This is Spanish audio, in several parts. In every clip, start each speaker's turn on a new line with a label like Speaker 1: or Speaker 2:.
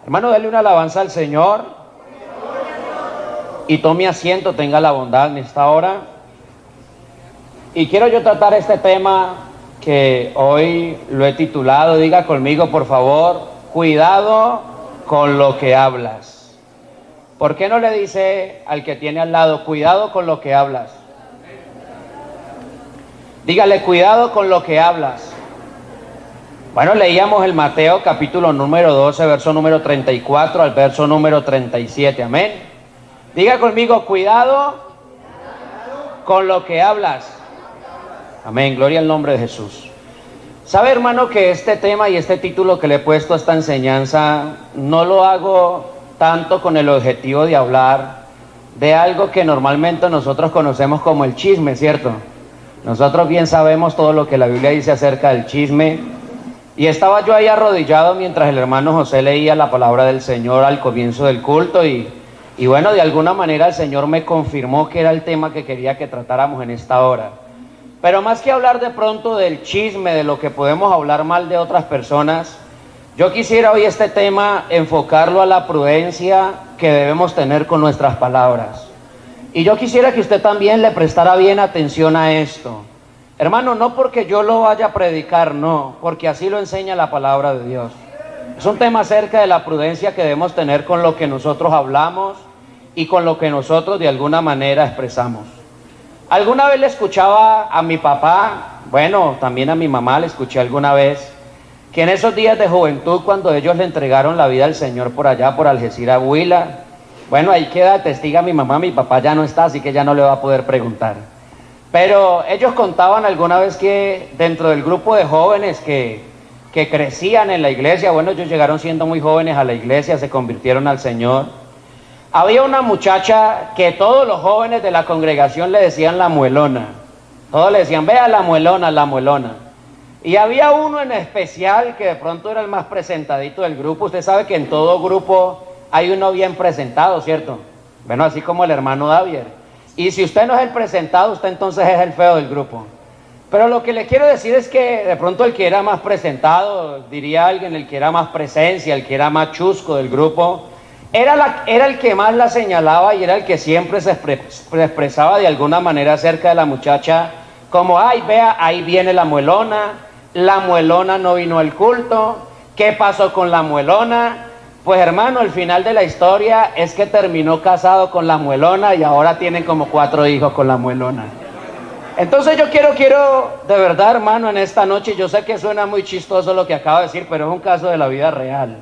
Speaker 1: Hermano, dale una alabanza al Señor y tome asiento, tenga la bondad en esta hora. Y quiero yo tratar este tema que hoy lo he titulado, diga conmigo por favor, cuidado con lo que hablas. ¿Por qué no le dice al que tiene al lado, cuidado con lo que hablas? Dígale, cuidado con lo que hablas. Bueno, leíamos el Mateo capítulo número 12, verso número 34 al verso número 37, amén. Diga conmigo, cuidado con lo que hablas. Amén, gloria al nombre de Jesús. ¿Sabe, hermano, que este tema y este título que le he puesto a esta enseñanza no lo hago tanto con el objetivo de hablar de algo que normalmente nosotros conocemos como el chisme, ¿cierto? Nosotros bien sabemos todo lo que la Biblia dice acerca del chisme. Y estaba yo ahí arrodillado mientras el hermano José leía la palabra del Señor al comienzo del culto y bueno, de alguna manera el Señor me confirmó que era el tema que quería que tratáramos en esta hora. Pero más que hablar de pronto del chisme, de lo que podemos hablar mal de otras personas, yo quisiera hoy este tema enfocarlo a la prudencia que debemos tener con nuestras palabras. Y yo quisiera que usted también le prestara bien atención a esto. Hermano, no porque yo lo vaya a predicar, no, porque así lo enseña la palabra de Dios. Es un tema acerca de la prudencia que debemos tener con lo que nosotros hablamos y con lo que nosotros de alguna manera expresamos. Alguna vez le escuchaba a mi papá, bueno, también a mi mamá le escuché alguna vez, que en esos días de juventud, cuando ellos le entregaron la vida al Señor por allá, por Algeciras, Huila, bueno, ahí queda testiga mi mamá, mi papá ya no está, así que ya no le va a poder preguntar. Pero ellos contaban alguna vez que dentro del grupo de jóvenes que crecían en la iglesia, bueno, ellos llegaron siendo muy jóvenes a la iglesia, se convirtieron al Señor. Había una muchacha que todos los jóvenes de la congregación le decían la muelona. Todos le decían, vea la muelona, la muelona. Y había uno en especial que de pronto era el más presentadito del grupo. Usted sabe que en todo grupo hay uno bien presentado, ¿cierto? Bueno, así como el hermano Davier. Y si usted no es el presentado, usted entonces es el feo del grupo. Pero lo que le quiero decir es que de pronto el que era más presentado, diría alguien, el que era más presencia, el que era más chusco del grupo, era el que más la señalaba y era el que siempre se expresaba de alguna manera acerca de la muchacha, como, ay, vea, ahí viene la muelona no vino al culto, ¿qué pasó con la muelona? Pues hermano, el final de la historia es que terminó casado con la muelona y ahora tienen como 4 hijos con la muelona. Entonces yo quiero de verdad, hermano, en esta noche, yo sé que suena muy chistoso lo que acabo de decir, pero es un caso de la vida real.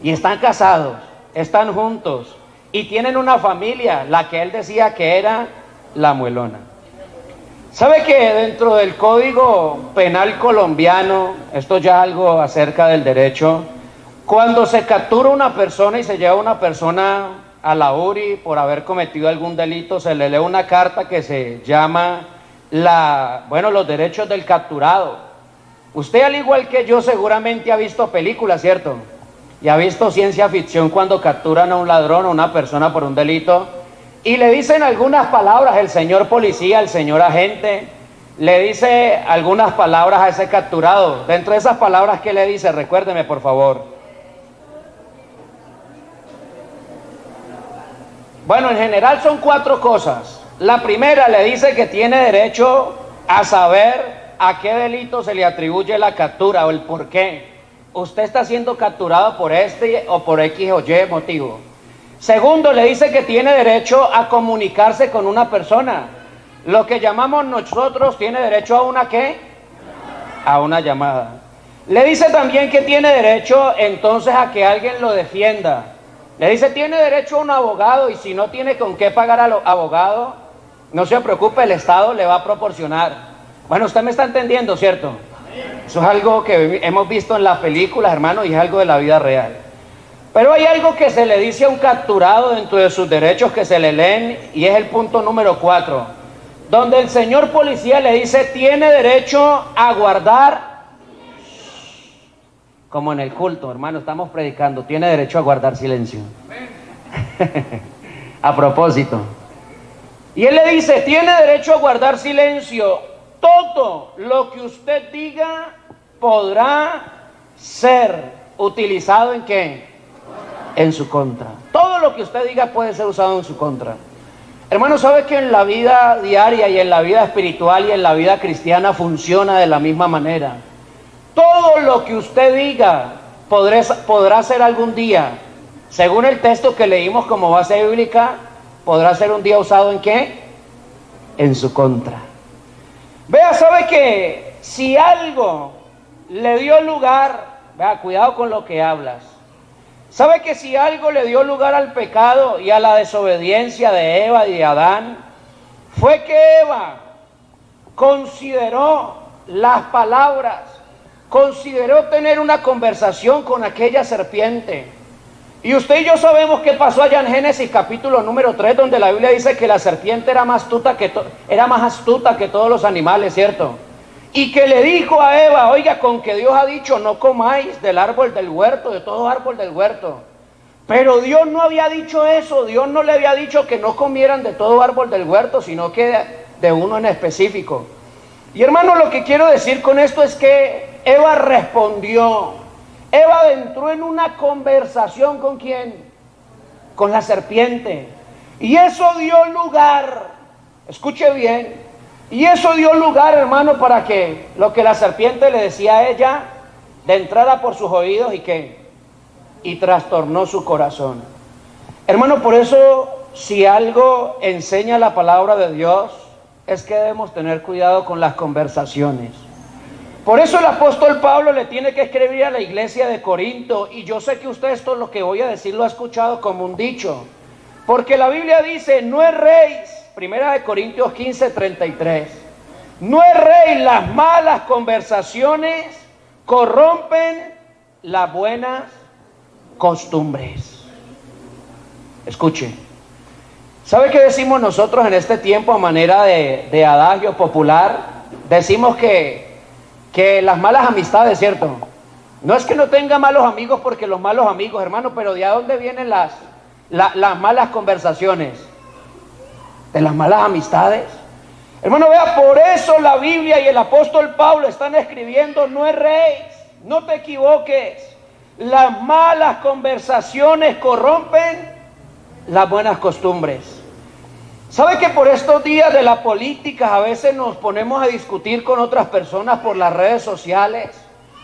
Speaker 1: Y están casados, están juntos y tienen una familia, la que él decía que era la muelona. ¿Sabe que dentro del Código Penal colombiano, esto ya algo acerca del derecho, cuando se captura una persona y se lleva una persona a la URI por haber cometido algún delito, se le lee una carta que se llama los derechos del capturado? Usted, al igual que yo, seguramente ha visto películas, ¿cierto? Y ha visto ciencia ficción cuando capturan a un ladrón o una persona por un delito y le dicen algunas palabras, el señor policía, el señor agente, le dice algunas palabras a ese capturado. Dentro de esas palabras, ¿qué le dice? Recuérdeme, por favor. Bueno, en general son 4 cosas. La primera, le dice que tiene derecho a saber a qué delito se le atribuye la captura o el por qué. Usted está siendo capturado por este o por X o Y motivo. Segundo, le dice que tiene derecho a comunicarse con una persona. Lo que llamamos nosotros, tiene derecho a una ¿qué? A una llamada. Le dice también que tiene derecho entonces a que alguien lo defienda. Le dice, tiene derecho a un abogado y si no tiene con qué pagar al abogado, no se preocupe, el Estado le va a proporcionar. Bueno, usted me está entendiendo, ¿cierto? Eso es algo que hemos visto en las películas, hermano, y es algo de la vida real. Pero hay algo que se le dice a un capturado dentro de sus derechos que se le leen y es el punto número 4, donde el señor policía le dice, tiene derecho a guardar, como en el culto, hermano, estamos predicando, tiene derecho a guardar silencio. A propósito. Y él le dice, tiene derecho a guardar silencio. Todo lo que usted diga podrá ser utilizado ¿en qué? en su contra. Todo lo que usted diga puede ser usado en su contra. Hermano, ¿sabe que en la vida diaria y en la vida espiritual y en la vida cristiana funciona de la misma manera? Todo lo que usted diga podrá ser algún día, según el texto que leímos como base bíblica, podrá ser un día usado ¿en qué? En su contra. Vea, ¿sabe que si algo le dio lugar, vea, cuidado con lo que hablas? ¿Sabe que si algo le dio lugar al pecado y a la desobediencia de Eva y de Adán, fue que Eva consideró las palabras, consideró tener una conversación con aquella serpiente? Y usted y yo sabemos qué pasó allá en Génesis capítulo número 3, donde la Biblia dice que la serpiente era más astuta que todos los animales, ¿cierto? Y que le dijo a Eva, oiga, con que Dios ha dicho, no comáis del árbol del huerto, de todo árbol del huerto. Pero Dios no había dicho eso, Dios no le había dicho que no comieran de todo árbol del huerto, sino que de uno en específico. Y hermano, lo que quiero decir con esto es que Eva respondió. Eva entró en una conversación ¿con quién? Con la serpiente. Y eso dio lugar, escuche bien, y eso dio lugar, hermano, para que lo que la serpiente le decía a ella, de entrada por sus oídos y trastornó su corazón. Hermano, por eso, si algo enseña la palabra de Dios, es que debemos tener cuidado con las conversaciones. Por eso el apóstol Pablo le tiene que escribir a la iglesia de Corinto, y yo sé que usted esto lo que voy a decir lo ha escuchado como un dicho, porque la Biblia dice, no erréis, Primera de Corintios 15:33, no erréis, las malas conversaciones corrompen las buenas costumbres. Escuche, ¿sabe qué decimos nosotros en este tiempo a manera de adagio popular? Decimos que las malas amistades, ¿cierto? No es que no tenga malos amigos, porque los malos amigos, hermano, pero ¿de dónde vienen las malas conversaciones? De las malas amistades. Hermano, vea, por eso la Biblia y el apóstol Pablo están escribiendo, no erréis, no te equivoques. Las malas conversaciones corrompen las buenas costumbres. ¿Sabe que por estos días de la política a veces nos ponemos a discutir con otras personas por las redes sociales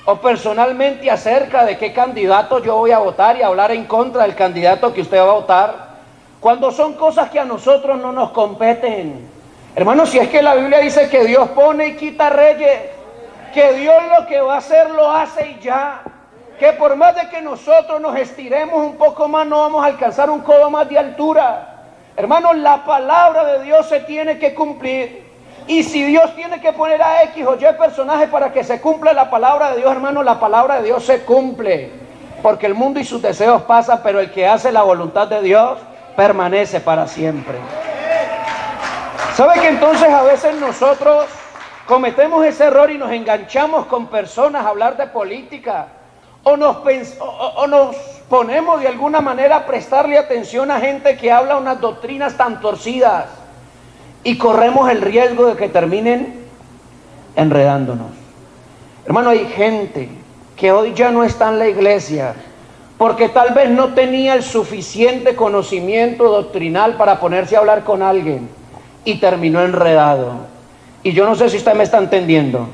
Speaker 1: o personalmente acerca de qué candidato yo voy a votar y hablar en contra del candidato que usted va a votar, cuando son cosas que a nosotros no nos competen? Hermanos, si es que la Biblia dice que Dios pone y quita reyes, que Dios lo que va a hacer lo hace y ya, que por más de que nosotros nos estiremos un poco más no vamos a alcanzar un codo más de altura. Hermanos, la palabra de Dios se tiene que cumplir. Y si Dios tiene que poner a X o Y personaje para que se cumpla la palabra de Dios, hermano, la palabra de Dios se cumple. Porque el mundo y sus deseos pasan, pero el que hace la voluntad de Dios permanece para siempre. ¿Sabe que entonces a veces nosotros cometemos ese error y nos enganchamos con personas a hablar de política? O nos ponemos de alguna manera a prestarle atención a gente que habla unas doctrinas tan torcidas y corremos el riesgo de que terminen enredándonos. Hermano, hay gente que hoy ya no está en la iglesia porque tal vez no tenía el suficiente conocimiento doctrinal para ponerse a hablar con alguien y terminó enredado. Y yo no sé si usted me está entendiendo.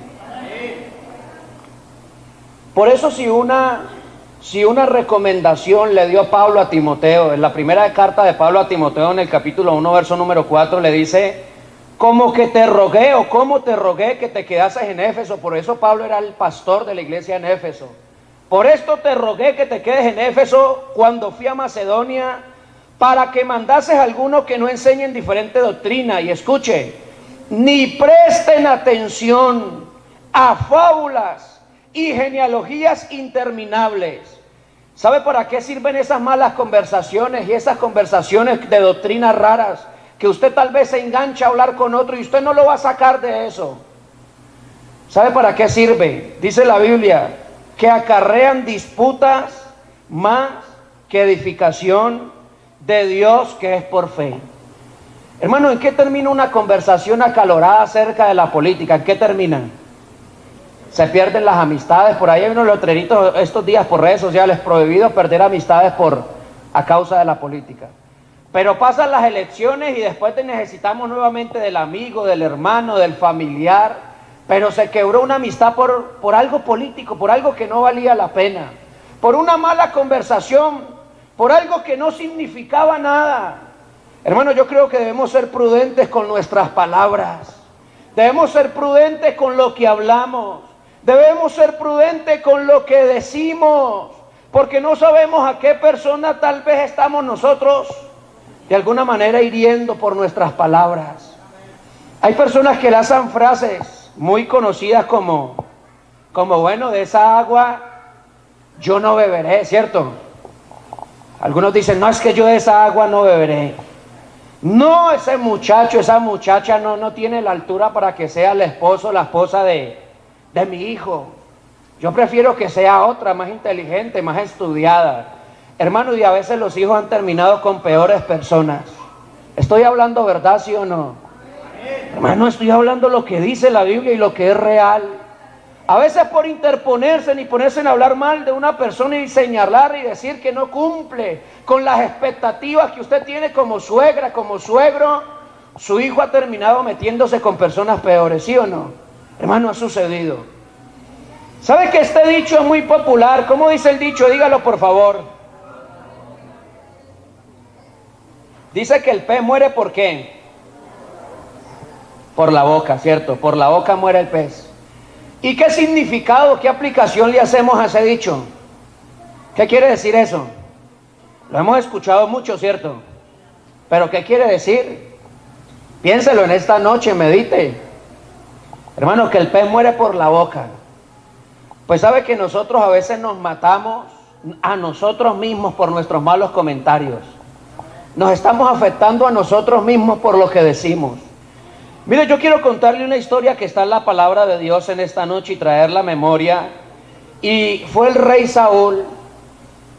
Speaker 1: Por eso si una recomendación le dio Pablo a Timoteo, en la primera carta de Pablo a Timoteo, en el capítulo 1, verso número 4, le dice, como que te rogué, o como te rogué que te quedases en Éfeso. Por eso Pablo era el pastor de la iglesia en Éfeso. Por esto te rogué que te quedes en Éfeso cuando fui a Macedonia, para que mandases a algunos que no enseñen diferente doctrina. Y escuche, ni presten atención a fábulas y genealogías interminables. ¿Sabe para qué sirven esas malas conversaciones y esas conversaciones de doctrinas raras? Que usted tal vez se engancha a hablar con otro y usted no lo va a sacar de eso. ¿Sabe para qué sirve? Dice la Biblia que acarrean disputas más que edificación de Dios que es por fe. Hermano, ¿en qué termina una conversación acalorada acerca de la política? ¿En qué termina? Se pierden las amistades. Por ahí hay unos letreritos estos días por redes sociales: prohibido perder amistades a causa de la política. Pero pasan las elecciones y después te necesitamos nuevamente del amigo, del hermano, del familiar, pero se quebró una amistad por algo político, por algo que no valía la pena, por una mala conversación, por algo que no significaba nada. Hermano, yo creo que debemos ser prudentes con nuestras palabras, debemos ser prudentes con lo que hablamos, debemos ser prudentes con lo que decimos, porque no sabemos a qué persona tal vez estamos nosotros de alguna manera hiriendo por nuestras palabras. Hay personas que lanzan frases muy conocidas como bueno, de esa agua yo no beberé, ¿cierto? Algunos dicen, no, es que yo de esa agua no beberé. No, ese muchacho, esa muchacha no tiene la altura para que sea el esposo, la esposa de mi hijo. Yo prefiero que sea otra, más inteligente, más estudiada. Hermano, y a veces los hijos han terminado con peores personas. ¿Estoy hablando verdad, sí o no? Hermano, estoy hablando lo que dice la Biblia y lo que es real. A veces por interponerse ni ponerse en hablar mal de una persona y señalar y decir que no cumple con las expectativas que usted tiene como suegra, como suegro, su hijo ha terminado metiéndose con personas peores, ¿sí o no? Hermano, ha sucedido. ¿Sabe que este dicho es muy popular? ¿Cómo dice el dicho? Dígalo por favor. Dice que el pez muere ¿por qué? Por la boca, ¿cierto? Por la boca muere el pez. ¿Y qué significado, qué aplicación le hacemos a ese dicho? ¿Qué quiere decir eso? Lo hemos escuchado mucho, ¿cierto? ¿Pero qué quiere decir? Piénselo en esta noche, medite. Hermano, que el pez muere por la boca. Pues sabe que nosotros a veces nos matamos a nosotros mismos por nuestros malos comentarios. Nos estamos afectando a nosotros mismos por lo que decimos. Mire, yo quiero contarle una historia que está en la palabra de Dios en esta noche y traerla a memoria. Y fue el rey Saúl.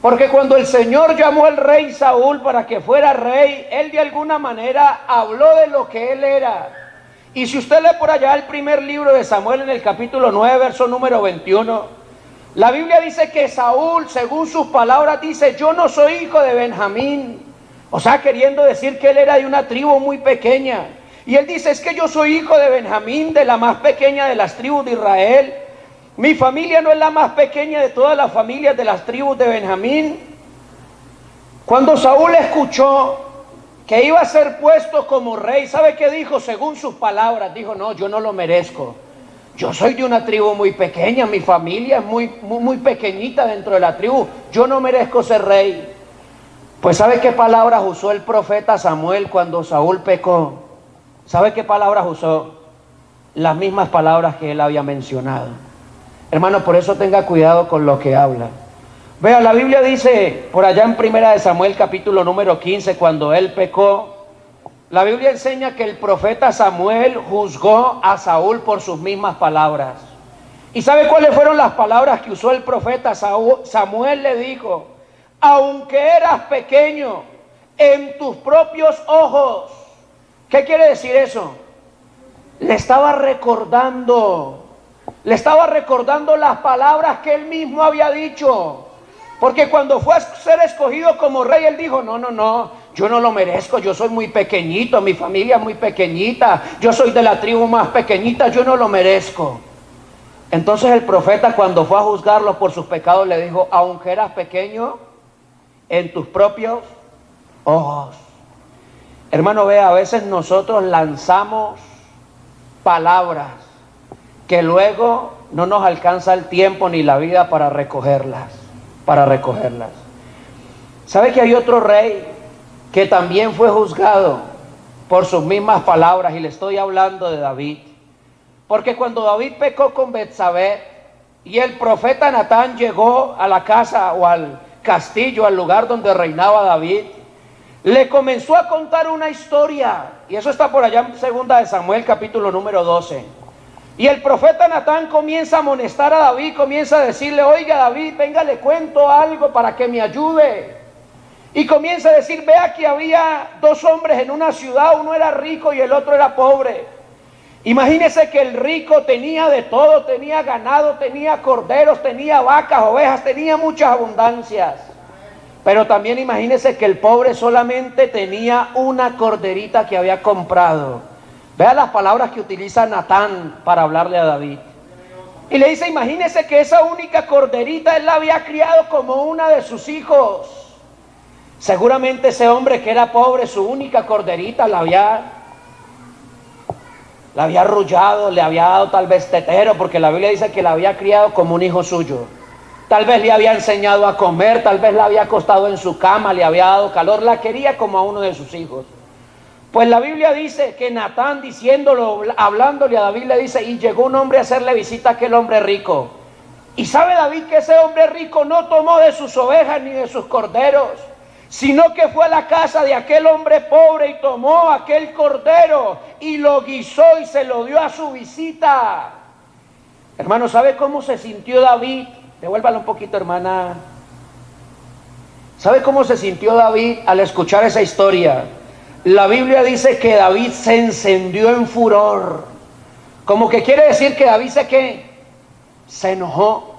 Speaker 1: Porque cuando el Señor llamó al rey Saúl para que fuera rey, él de alguna manera habló de lo que él era. Y si usted lee por allá el primer libro de Samuel en el capítulo 9, verso número 21, la Biblia dice que Saúl, según sus palabras, dice, yo no soy hijo de Benjamín. O sea, queriendo decir que él era de una tribu muy pequeña. Y él dice, es que yo soy hijo de Benjamín, de la más pequeña de las tribus de Israel. Mi familia no es la más pequeña de todas las familias de las tribus de Benjamín. Cuando Saúl escuchó que iba a ser puesto como rey, ¿sabe qué dijo? Según sus palabras, dijo, no, yo no lo merezco. Yo soy de una tribu muy pequeña, mi familia es muy pequeñita dentro de la tribu. Yo no merezco ser rey. Pues ¿sabe qué palabras usó el profeta Samuel cuando Saúl pecó? ¿Sabe qué palabras usó? Las mismas palabras que él había mencionado. Hermano, por eso tenga cuidado con lo que habla. Vea, la Biblia dice, por allá en primera de Samuel capítulo número 15, cuando él pecó, la Biblia enseña que el profeta Samuel juzgó a Saúl por sus mismas palabras. ¿Y sabe cuáles fueron las palabras que usó el profeta Samuel? Le dijo, aunque eras pequeño en tus propios ojos. ¿Qué quiere decir eso? Le estaba recordando las palabras que él mismo había dicho. Porque cuando fue a ser escogido como rey, él dijo, no, yo no lo merezco, yo soy muy pequeñito, mi familia es muy pequeñita, yo soy de la tribu más pequeñita, yo no lo merezco. Entonces el profeta, cuando fue a juzgarlo por sus pecados, le dijo, aunque eras pequeño en tus propios ojos. Hermano, vea, a veces nosotros lanzamos palabras que luego no nos alcanza el tiempo ni la vida para recogerlas. ¿Sabe que hay otro rey que también fue juzgado por sus mismas palabras? Y le estoy hablando de David. Porque cuando David pecó con Betsabé y el profeta Natán llegó a la casa o al castillo, al lugar donde reinaba David, le comenzó a contar una historia. Y eso está por allá en segunda de Samuel capítulo número 12. Y el profeta Natán comienza a amonestar a David, comienza a decirle, oiga David, venga, le cuento algo para que me ayude. Y comienza a decir, vea que había dos hombres en una ciudad, uno era rico y el otro era pobre. Imagínese que el rico tenía de todo, tenía ganado, tenía corderos, tenía vacas, ovejas, tenía muchas abundancias. Pero también imagínese que el pobre solamente tenía una corderita que había comprado. Vea las palabras que utiliza Natán para hablarle a David. Y le dice, imagínese que esa única corderita él la había criado como una de sus hijos. Seguramente ese hombre que era pobre, su única corderita la había arrullado, le había dado tal vez tetero, porque la Biblia dice que la había criado como un hijo suyo. Tal vez le había enseñado a comer, tal vez la había acostado en su cama, le había dado calor, la quería como a uno de sus hijos. Pues la Biblia dice que Natán, diciéndolo, hablándole a David, le dice, y llegó un hombre a hacerle visita a aquel hombre rico. Y sabe David que ese hombre rico no tomó de sus ovejas ni de sus corderos, sino que fue a la casa de aquel hombre pobre y tomó aquel cordero y lo guisó y se lo dio a su visita. Hermano, ¿sabe cómo se sintió David? Devuélvala un poquito, hermana. ¿Sabe cómo se sintió David al escuchar esa historia? La Biblia dice que David se encendió en furor. Como que quiere decir que David se enojó.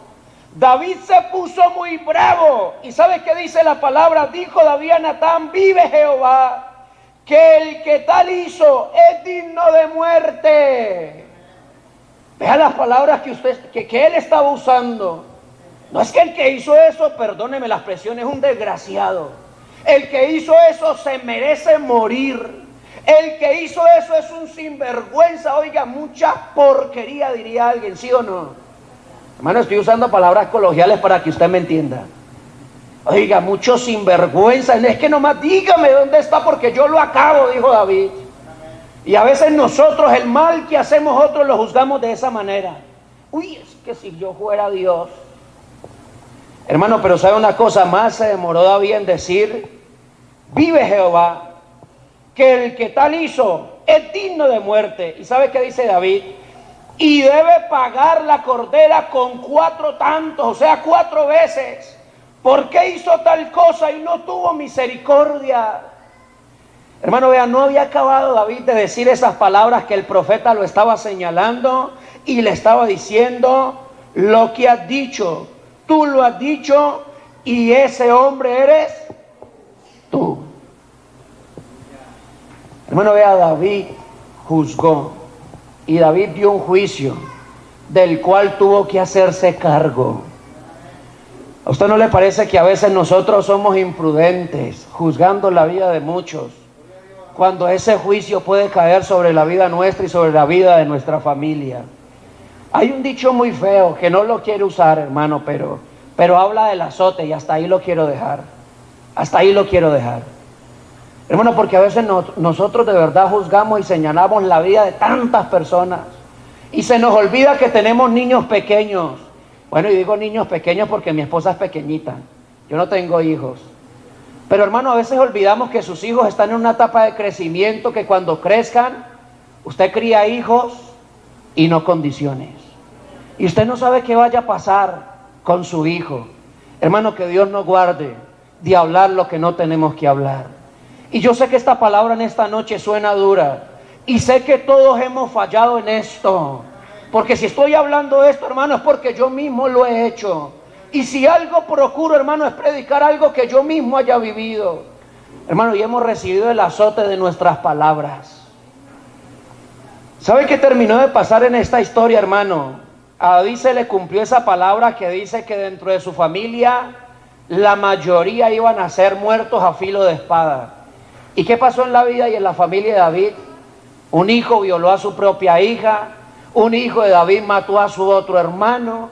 Speaker 1: David se puso muy bravo. ¿Y sabe qué dice la palabra? Dijo David a Natán, vive Jehová, que el que tal hizo es digno de muerte. Vea las palabras que él estaba usando. No es que el que hizo eso, perdóneme la expresión, es un desgraciado. El que hizo eso se merece morir. El que hizo eso es un sinvergüenza. Oiga, mucha porquería, diría alguien, ¿sí o no? Hermano, estoy usando palabras coloquiales para que usted me entienda. Oiga, mucho sinvergüenza. Es que nomás dígame dónde está porque yo lo acabo, dijo David. Y a veces nosotros el mal que hacemos otros lo juzgamos de esa manera. Uy, es que si yo fuera Dios. Hermano, pero sabe una cosa, más se demoró David en decir, vive Jehová, que el que tal hizo es digno de muerte. ¿Y sabe qué dice David? Y debe pagar la cordera con 4 tantos, o sea, 4 veces. ¿Por qué hizo tal cosa y no tuvo misericordia? Hermano, vea, no había acabado David de decir esas palabras que el profeta lo estaba señalando y le estaba diciendo, lo que has dicho, tú lo has dicho y ese hombre eres tú. Hermano, vea, David juzgó y David dio un juicio del cual tuvo que hacerse cargo. ¿A usted no le parece que a veces nosotros somos imprudentes juzgando la vida de muchos, cuando ese juicio puede caer sobre la vida nuestra y sobre la vida de nuestra familia? Hay un dicho muy feo que no lo quiero usar, hermano, pero habla del azote y hasta ahí lo quiero dejar. Hasta ahí lo quiero dejar. Hermano, porque a veces nosotros de verdad juzgamos y señalamos la vida de tantas personas y se nos olvida que tenemos niños pequeños. Bueno, y digo niños pequeños porque mi esposa es pequeñita. Yo no tengo hijos. Pero hermano, a veces olvidamos que sus hijos están en una etapa de crecimiento, que cuando crezcan, usted cría hijos y no condiciones. Y usted no sabe qué vaya a pasar con su hijo. Hermano, que Dios nos guarde de hablar lo que no tenemos que hablar. Y yo sé que esta palabra en esta noche suena dura. Y sé que todos hemos fallado en esto. Porque si estoy hablando de esto, hermano, es porque yo mismo lo he hecho. Y si algo procuro, hermano, es predicar algo que yo mismo haya vivido. Hermano, y hemos recibido el azote de nuestras palabras. ¿Sabe qué terminó de pasar en esta historia, hermano? A David se le cumplió esa palabra que dice que dentro de su familia la mayoría iban a ser muertos a filo de espada. ¿Y qué pasó en la vida y en la familia de David? Un hijo violó a su propia hija, un hijo de David mató a su otro hermano.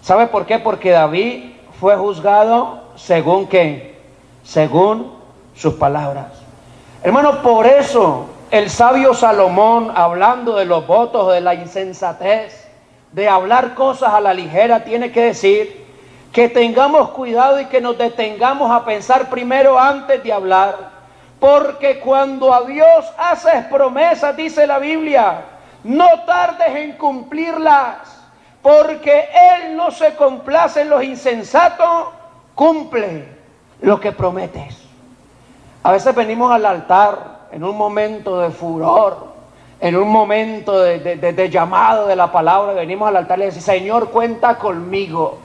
Speaker 1: ¿Sabe por qué? Porque David fue juzgado según ¿qué? Según sus palabras. Hermano, por eso el sabio Salomón, hablando de los votos, de la insensatez, de hablar cosas a la ligera, tiene que decir que tengamos cuidado y que nos detengamos a pensar primero antes de hablar, porque cuando a Dios haces promesas, dice la Biblia, no tardes en cumplirlas, porque Él no se complace en los insensatos, cumple lo que prometes. A veces venimos al altar en un momento de furor, en un momento de llamado de la palabra, venimos al altar y le decimos, Señor, cuenta conmigo.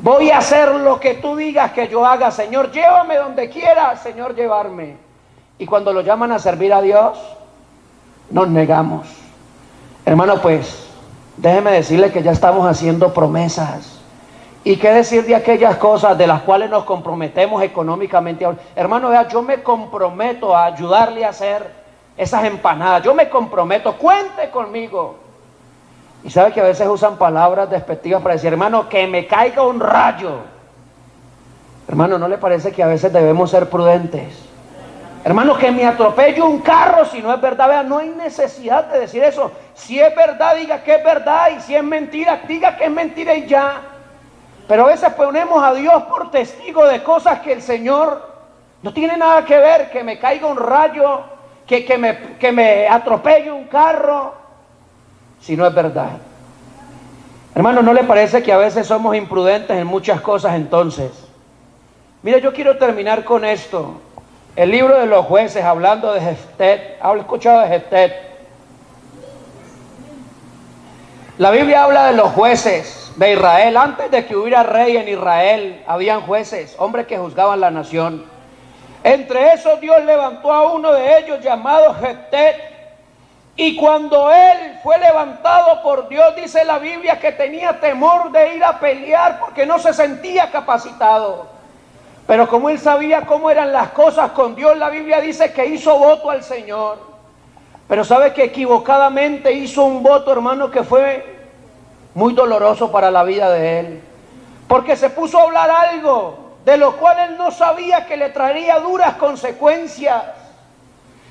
Speaker 1: Voy a hacer lo que tú digas que yo haga, Señor, llévame donde quieras, Señor, llevarme. Y cuando lo llaman a servir a Dios, nos negamos. Hermano, pues, déjeme decirle que ya estamos haciendo promesas. ¿Y qué decir de aquellas cosas de las cuales nos comprometemos económicamente? Hermano, vea, yo me comprometo a ayudarle a hacer esas empanadas. Yo me comprometo, cuente conmigo. Y sabe que a veces usan palabras despectivas para decir, hermano, que me caiga un rayo. Hermano, ¿no le parece que a veces debemos ser prudentes? Hermano, que me atropelle un carro, si no es verdad, vea, no hay necesidad de decir eso. Si es verdad, diga que es verdad, y si es mentira, diga que es mentira y ya. Pero a veces ponemos a Dios por testigo de cosas que el Señor no tiene nada que ver, que me caiga un rayo, que me atropelle un carro, si no es verdad. Hermano, ¿no le parece que a veces somos imprudentes en muchas cosas entonces? Mire, yo quiero terminar con esto. El libro de los jueces, hablando de Jefté, ¿ha escuchado de Jefté? La Biblia habla de los jueces de Israel. Antes de que hubiera rey en Israel, habían jueces, hombres que juzgaban la nación. Entre esos Dios levantó a uno de ellos llamado Jefté. Y cuando él fue levantado por Dios, dice la Biblia que tenía temor de ir a pelear porque no se sentía capacitado. Pero como él sabía cómo eran las cosas con Dios, la Biblia dice que hizo voto al Señor. Pero sabe que equivocadamente hizo un voto, hermano, que fue muy doloroso para la vida de él. Porque se puso a hablar algo de lo cual él no sabía que le traería duras consecuencias.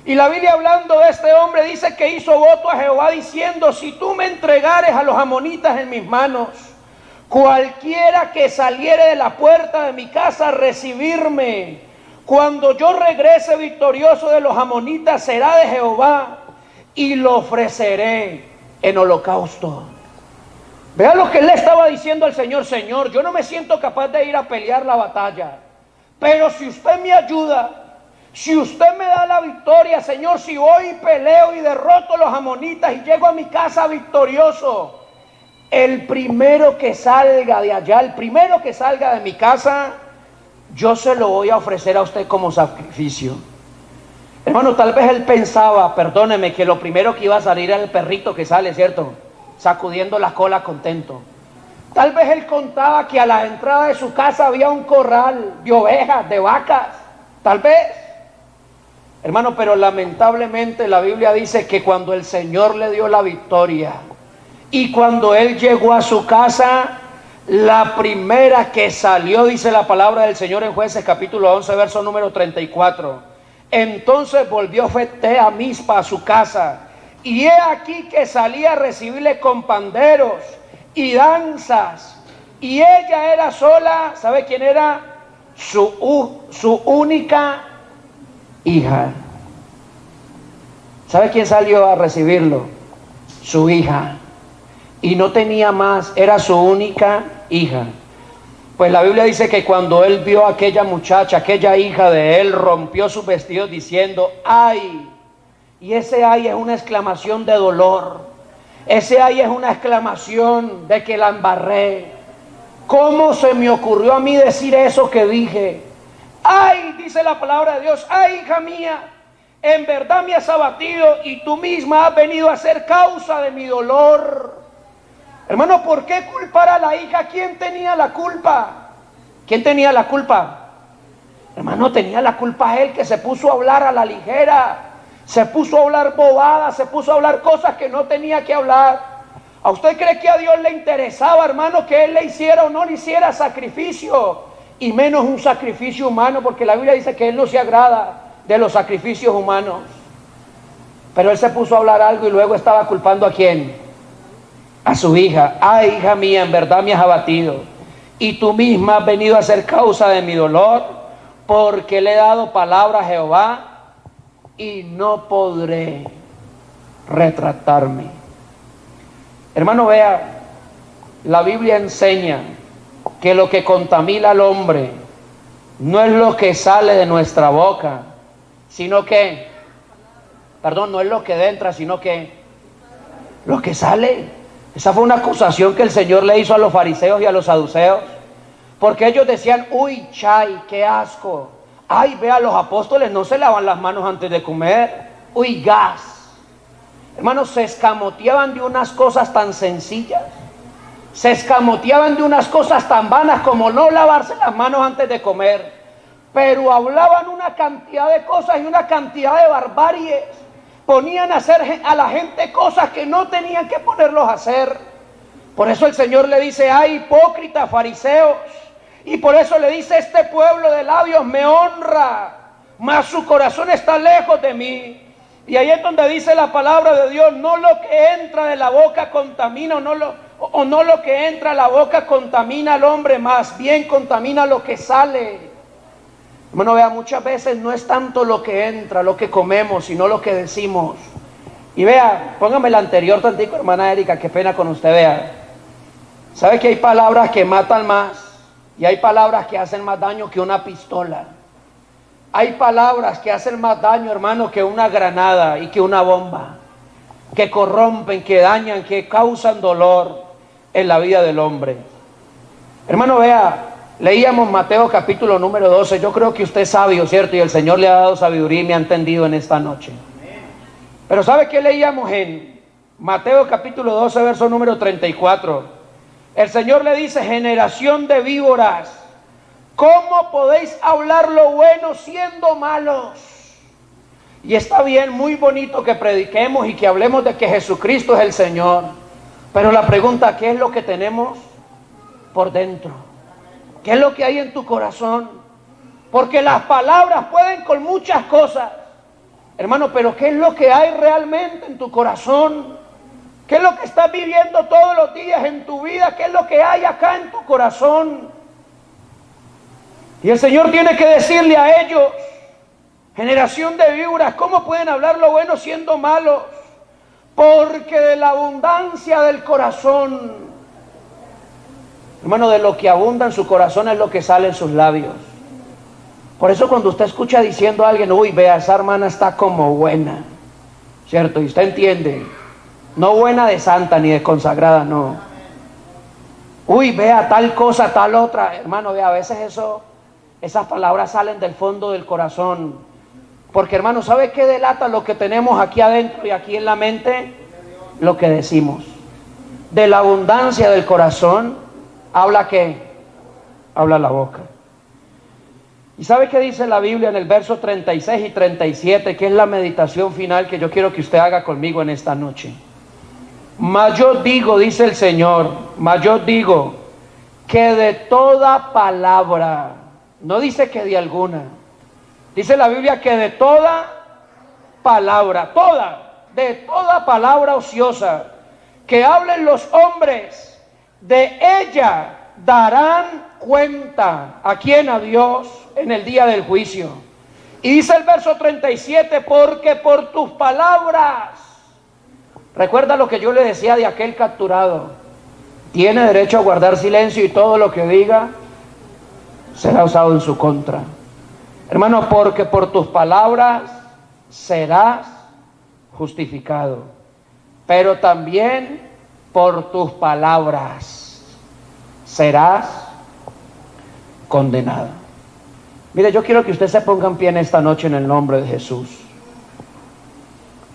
Speaker 1: Y la Biblia, hablando de este hombre, dice que hizo voto a Jehová diciendo, si tú me entregares a los amonitas en mis manos, cualquiera que saliere de la puerta de mi casa a recibirme, cuando yo regrese victorioso de los amonitas, será de Jehová y lo ofreceré en holocausto. Vea lo que él le estaba diciendo al Señor. Señor, yo no me siento capaz de ir a pelear la batalla, pero si usted me ayuda, si usted me da la victoria, Señor, si voy y peleo y derroto a los amonitas y llego a mi casa victorioso, el primero que salga de allá, el primero que salga de mi casa, yo se lo voy a ofrecer a usted como sacrificio. Hermano, tal vez él pensaba, perdóneme, que lo primero que iba a salir era el perrito que sale, ¿cierto? Sacudiendo la cola contento. Tal vez él contaba que a la entrada de su casa había un corral de ovejas, de vacas. Tal vez. Hermano, pero lamentablemente la Biblia dice que cuando el Señor le dio la victoria y cuando él llegó a su casa, la primera que salió, dice la palabra del Señor en Jueces capítulo 11, verso número 34. Entonces volvió Jefté a Mizpa, a su casa, y he aquí que salía a recibirle con panderos y danzas, y ella era sola. ¿Sabe quién era? Su única hija. ¿Sabe quién salió a recibirlo? Su hija. Y no tenía más, era su única hija. Pues la Biblia dice que cuando él vio a aquella muchacha, aquella hija de él, rompió sus vestidos diciendo, ¡ay! Y ese ay es una exclamación de dolor. Ese ay es una exclamación de que la embarré. ¿Cómo se me ocurrió a mí decir eso que dije? ¡Ay! Dice la palabra de Dios, ¡ay, hija mía! En verdad me has abatido y tú misma has venido a ser causa de mi dolor. Hermano, ¿por qué culpar a la hija? ¿Quién tenía la culpa? ¿Quién tenía la culpa? Hermano, tenía la culpa él, que se puso a hablar a la ligera. Se puso a hablar bobadas, se puso a hablar cosas que no tenía que hablar. ¿A usted cree que a Dios le interesaba, hermano, que él le hiciera o no le hiciera sacrificio? Y menos un sacrificio humano, porque la Biblia dice que él no se agrada de los sacrificios humanos. Pero él se puso a hablar algo y luego estaba culpando ¿a quién? A su hija. Ay, hija mía, en verdad me has abatido y tú misma has venido a ser causa de mi dolor, porque le he dado palabra a Jehová y no podré retractarme. Hermano, vea, la Biblia enseña que lo que contamina al hombre no es lo que sale de nuestra boca, sino que, no es lo que entra, sino que lo que sale. Esa fue una acusación que el Señor le hizo a los fariseos y a los saduceos. Porque ellos decían, uy, chay, qué asco. Ay, vea, los apóstoles no se lavan las manos antes de comer. Uy, gas. Hermanos, se escamoteaban de unas cosas tan sencillas. Se escamoteaban de unas cosas tan vanas como no lavarse las manos antes de comer. Pero hablaban una cantidad de cosas y una cantidad de barbaries. Ponían a hacer a la gente cosas que no tenían que ponerlos a hacer. Por eso el Señor le dice, ay, hipócritas, fariseos. Y por eso le dice, este pueblo de labios me honra, mas su corazón está lejos de mí. Y ahí es donde dice la palabra de Dios, no lo que entra de la boca contamina, o no lo que entra a la boca contamina al hombre, más bien contamina lo que sale. Bueno, vea, muchas veces no es tanto lo que entra, lo que comemos, sino lo que decimos. Y vea, póngame la anterior tantico, hermana Erika, qué pena con usted, vea. ¿Sabe que hay palabras que matan más? Y hay palabras que hacen más daño que una pistola. Hay palabras que hacen más daño, hermano, que una granada y que una bomba. Que corrompen, que dañan, que causan dolor en la vida del hombre. Hermano, vea, leíamos Mateo capítulo número 12. Yo creo que usted es sabio, ¿cierto? Y el Señor le ha dado sabiduría y me ha entendido en esta noche. Pero ¿sabe qué leíamos en Mateo capítulo 12, verso número 34? El Señor le dice, generación de víboras, ¿cómo podéis hablar lo bueno siendo malos? Y está bien, muy bonito que prediquemos y que hablemos de que Jesucristo es el Señor. Pero la pregunta, ¿qué es lo que tenemos por dentro? ¿Qué es lo que hay en tu corazón? Porque las palabras pueden con muchas cosas, hermano, pero ¿qué es lo que hay realmente en tu corazón? ¿Qué es lo que estás viviendo todos los días en tu vida? ¿Qué es lo que hay acá en tu corazón? Y el Señor tiene que decirle a ellos, generación de víboras, ¿cómo pueden hablar lo bueno siendo malos? Porque de la abundancia del corazón, hermano, de lo que abunda en su corazón es lo que sale en sus labios. Por eso cuando usted escucha diciendo a alguien, uy, vea, esa hermana está como buena, ¿cierto? Y usted entiende, no buena de santa ni de consagrada, no. Uy, vea tal cosa, tal otra. Hermano, vea, a veces esas palabras salen del fondo del corazón. Porque, hermano, ¿sabe qué delata lo que tenemos aquí adentro y aquí en la mente? Lo que decimos. De la abundancia del corazón, ¿habla qué? Habla la boca. ¿Y sabe qué dice la Biblia en el verso 36 y 37? Que es la meditación final que yo quiero que usted haga conmigo en esta noche. Mas yo digo, dice el Señor, mas yo digo que de toda palabra, no dice que de alguna, dice la Biblia que de toda palabra, de toda palabra ociosa que hablen los hombres, de ella darán cuenta. ¿A quién? A Dios en el día del juicio. Y dice el verso 37, porque por tus palabras, recuerda lo que yo le decía de aquel capturado, tiene derecho a guardar silencio y todo lo que diga será usado en su contra. Hermano, porque por tus palabras serás justificado, pero también por tus palabras serás condenado. Mire, yo quiero que usted se ponga en pie en esta noche en el nombre de Jesús.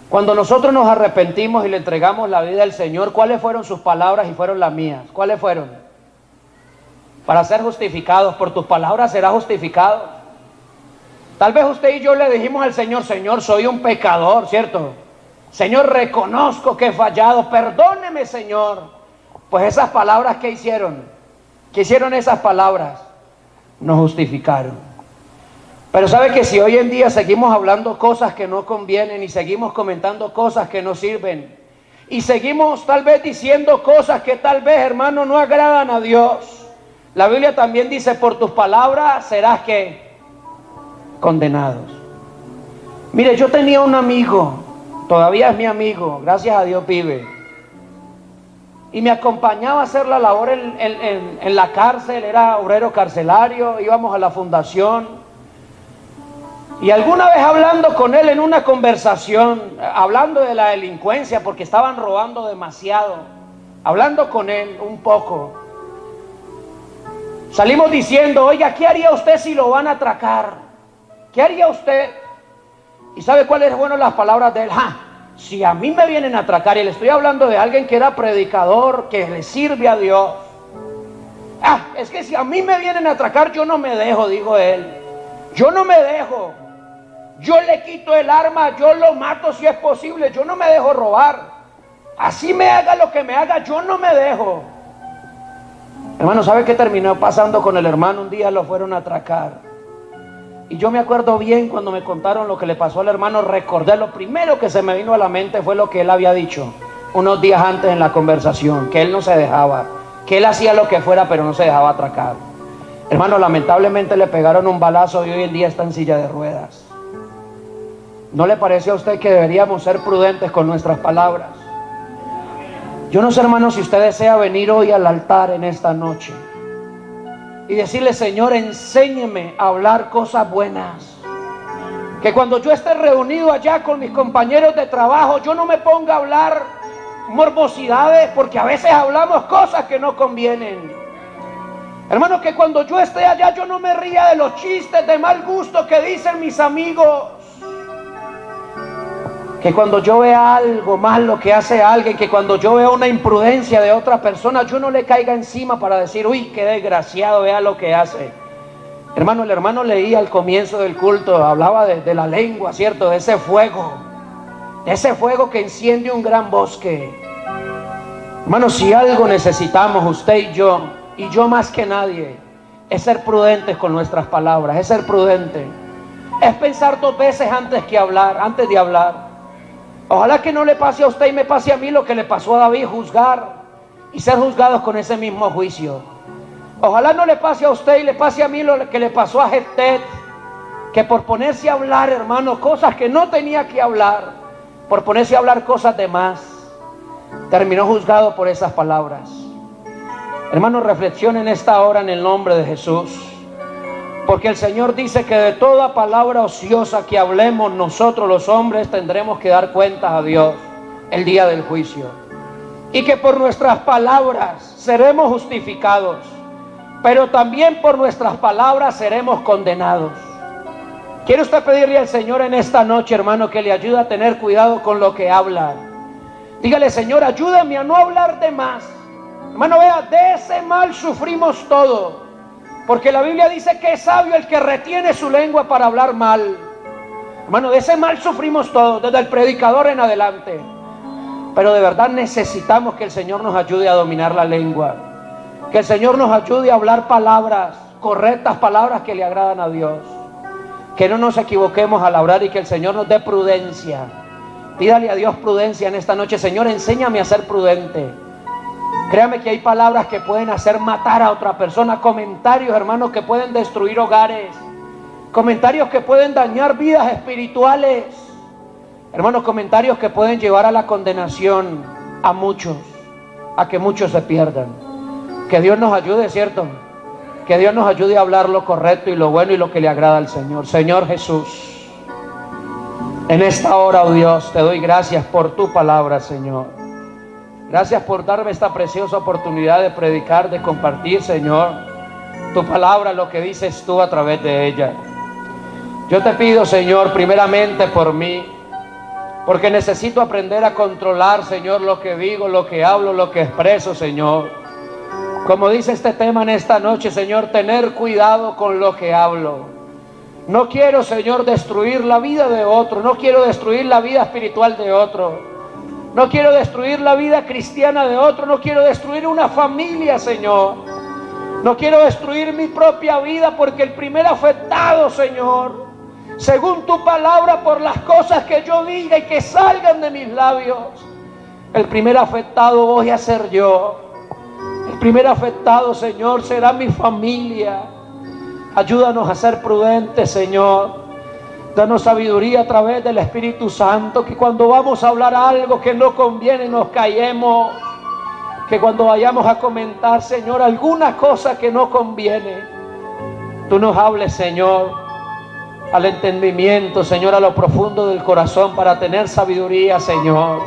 Speaker 1: Cuando nosotros nos arrepentimos y le entregamos la vida al Señor, ¿cuáles fueron sus palabras y fueron las mías? ¿Cuáles fueron? Para ser justificados, por tus palabras serás justificado. Tal vez usted y yo le dijimos al Señor, Señor, soy un pecador, ¿cierto? Señor, reconozco que he fallado, perdóneme, Señor. Pues esas palabras, ¿qué hicieron? ¿Qué hicieron esas palabras? Nos justificaron. Pero sabe que si hoy en día seguimos hablando cosas que no convienen y seguimos comentando cosas que no sirven y seguimos tal vez diciendo cosas que tal vez, hermano, no agradan a Dios, la Biblia también dice, por tus palabras serás ¿qué? Condenados. Mire, yo tenía un amigo, todavía es mi amigo, gracias a Dios vive, y me acompañaba a hacer la labor en la cárcel, era obrero carcelario, íbamos a la fundación. Y alguna vez hablando con él en una conversación, hablando de la delincuencia porque estaban robando demasiado, hablando con él un poco, Salimos diciendo, oiga, ¿qué haría usted si lo van a atracar? ¿Qué haría usted? ¿Y sabe cuáles fueron las palabras de él? Si a mí me vienen a atracar, y le estoy hablando de alguien que era predicador, que le sirve a Dios. Es que si a mí me vienen a atracar, yo no me dejo, dijo él. Yo no me dejo. Yo le quito el arma, yo lo mato si es posible. Yo no me dejo robar. Así me haga lo que me haga, yo no me dejo. Hermano, ¿sabe qué terminó pasando con el hermano? Un día lo fueron a atracar. Y yo me acuerdo bien cuando me contaron lo que le pasó al hermano. Recordé, lo primero que se me vino a la mente fue lo que él había dicho unos días antes en la conversación, que él no se dejaba, que él hacía lo que fuera, pero no se dejaba atracar. Hermano, lamentablemente le pegaron un balazo y hoy en día está en silla de ruedas. ¿No le parece a usted que deberíamos ser prudentes con nuestras palabras? Yo no sé, hermano, si usted desea venir hoy al altar en esta noche y decirle, Señor, enséñeme a hablar cosas buenas. Que cuando yo esté reunido allá con mis compañeros de trabajo, yo no me ponga a hablar morbosidades, porque a veces hablamos cosas que no convienen. Hermano, que cuando yo esté allá, yo no me ría de los chistes de mal gusto que dicen mis amigos. Que cuando yo vea algo malo que hace alguien, que cuando yo vea una imprudencia de otra persona, yo no le caiga encima para decir, uy, qué desgraciado, vea lo que hace. Hermano, el hermano leía al comienzo del culto, hablaba de la lengua, ¿cierto? De ese fuego que enciende un gran bosque. Hermano, si algo necesitamos usted y yo más que nadie, es ser prudentes con nuestras palabras, es ser prudente. Es pensar 2 veces antes de hablar. Ojalá que no le pase a usted y me pase a mí lo que le pasó a David, juzgar y ser juzgados con ese mismo juicio. Ojalá no le pase a usted y le pase a mí lo que le pasó a Jefté, que por ponerse a hablar, hermano, cosas que no tenía que hablar, por ponerse a hablar cosas de más, terminó juzgado por esas palabras. Hermano, reflexione en esta hora en el nombre de Jesús. Porque el Señor dice que de toda palabra ociosa que hablemos nosotros los hombres tendremos que dar cuentas a Dios el día del juicio. Y que por nuestras palabras seremos justificados, pero también por nuestras palabras seremos condenados. ¿Quiere usted pedirle al Señor en esta noche, hermano, que le ayude a tener cuidado con lo que habla? Dígale, Señor, ayúdame a no hablar de más. Hermano, vea, de ese mal sufrimos todo. Porque la Biblia dice que es sabio el que retiene su lengua para hablar mal. Hermano, de ese mal sufrimos todos, desde el predicador en adelante. Pero de verdad necesitamos que el Señor nos ayude a dominar la lengua. Que el Señor nos ayude a hablar palabras correctas, palabras que le agradan a Dios. Que no nos equivoquemos al hablar y que el Señor nos dé prudencia. Pídale a Dios prudencia en esta noche. Señor, enséñame a ser prudente. Créame que hay palabras que pueden hacer matar a otra persona, comentarios, hermanos, que pueden destruir hogares, comentarios que pueden dañar vidas espirituales, hermanos, comentarios que pueden llevar a la condenación a muchos, a que muchos se pierdan. Que Dios nos ayude, ¿cierto? Que Dios nos ayude a hablar lo correcto y lo bueno y lo que le agrada al Señor. Señor Jesús, en esta hora, oh Dios, te doy gracias por tu palabra, Señor. Gracias por darme esta preciosa oportunidad de predicar, de compartir, Señor, tu palabra, lo que dices tú a través de ella. Yo te pido, Señor, primeramente por mí, porque necesito aprender a controlar, Señor, lo que digo, lo que hablo, lo que expreso, Señor. Como dice este tema en esta noche, Señor, tener cuidado con lo que hablo. No quiero, Señor, destruir la vida de otro, no quiero destruir la vida espiritual de otro. No quiero destruir la vida cristiana de otro. No quiero destruir una familia, Señor. No quiero destruir mi propia vida, porque el primer afectado, Señor, según tu palabra, por las cosas que yo diga y que salgan de mis labios, el primer afectado voy a ser yo. El primer afectado, Señor, será mi familia. Ayúdanos a ser prudentes, Señor. Danos sabiduría a través del Espíritu Santo, que cuando vamos a hablar algo que no conviene nos callemos, que cuando vayamos a comentar, Señor, alguna cosa que no conviene, tú nos hables, Señor, al entendimiento, Señor, a lo profundo del corazón, para tener sabiduría, Señor,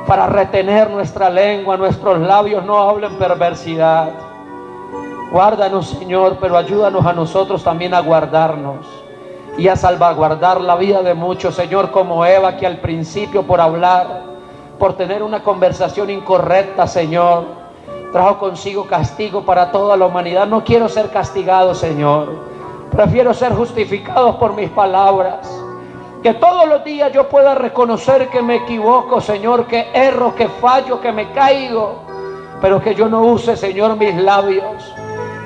Speaker 1: para retener nuestra lengua, nuestros labios no hablen perversidad. Guárdanos, Señor, pero ayúdanos a nosotros también a guardarnos y a salvaguardar la vida de muchos, Señor, como Eva, que al principio por hablar, por tener una conversación incorrecta, Señor, trajo consigo castigo para toda la humanidad. No quiero ser castigado, Señor. Prefiero ser justificado por mis palabras. Que todos los días yo pueda reconocer que me equivoco, Señor, que erro, que fallo, que me caigo, pero que yo no use, Señor, mis labios.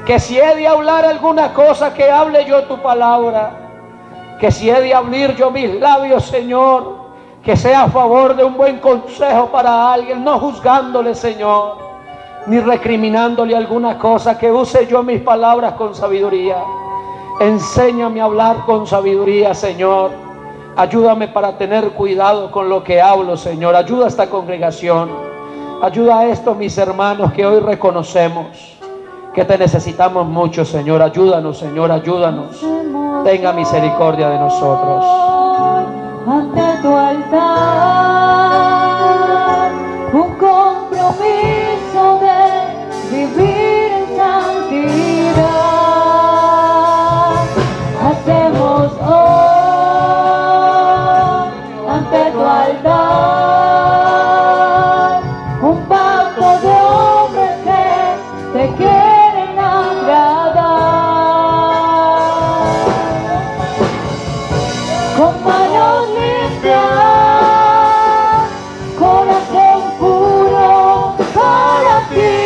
Speaker 1: Que si he de hablar alguna cosa, que hable yo tu palabra. Que si he de abrir yo mis labios, Señor, que sea a favor de un buen consejo para alguien, no juzgándole, Señor, ni recriminándole alguna cosa. Que use yo mis palabras con sabiduría. Enséñame a hablar con sabiduría, Señor. Ayúdame para tener cuidado con lo que hablo, Señor. Ayuda a esta congregación. Ayuda a estos mis hermanos que hoy reconocemos que te necesitamos mucho, Señor. Ayúdanos, Señor, ayúdanos. Tenga misericordia de nosotros.
Speaker 2: Ante tu altar, un compromiso de vivir en santidad. Hacemos hoy ante tu altar un pacto de hombres que te quieren agradar, con manos limpias, corazón puro para ti.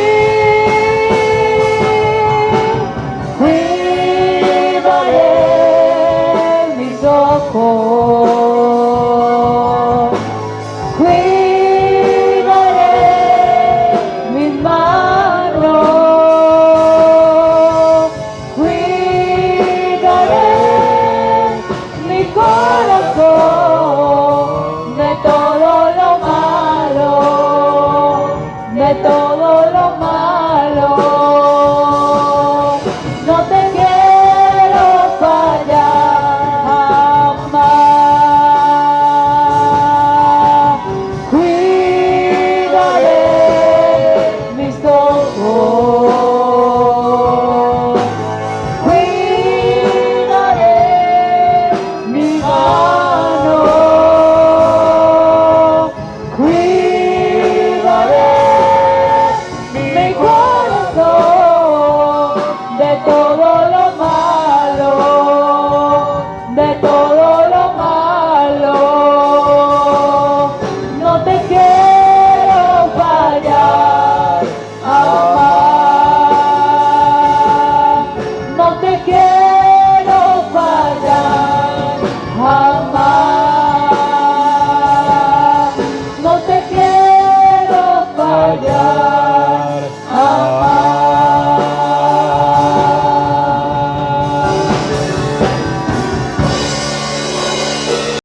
Speaker 2: Cuidaré mis ojos, cuidaré mis manos, cuidaré mi corazón de todo lo malo, de todo lo malo. No te quiero fallar jamás. Cuidaré mis ojos, cuidaré mi alma.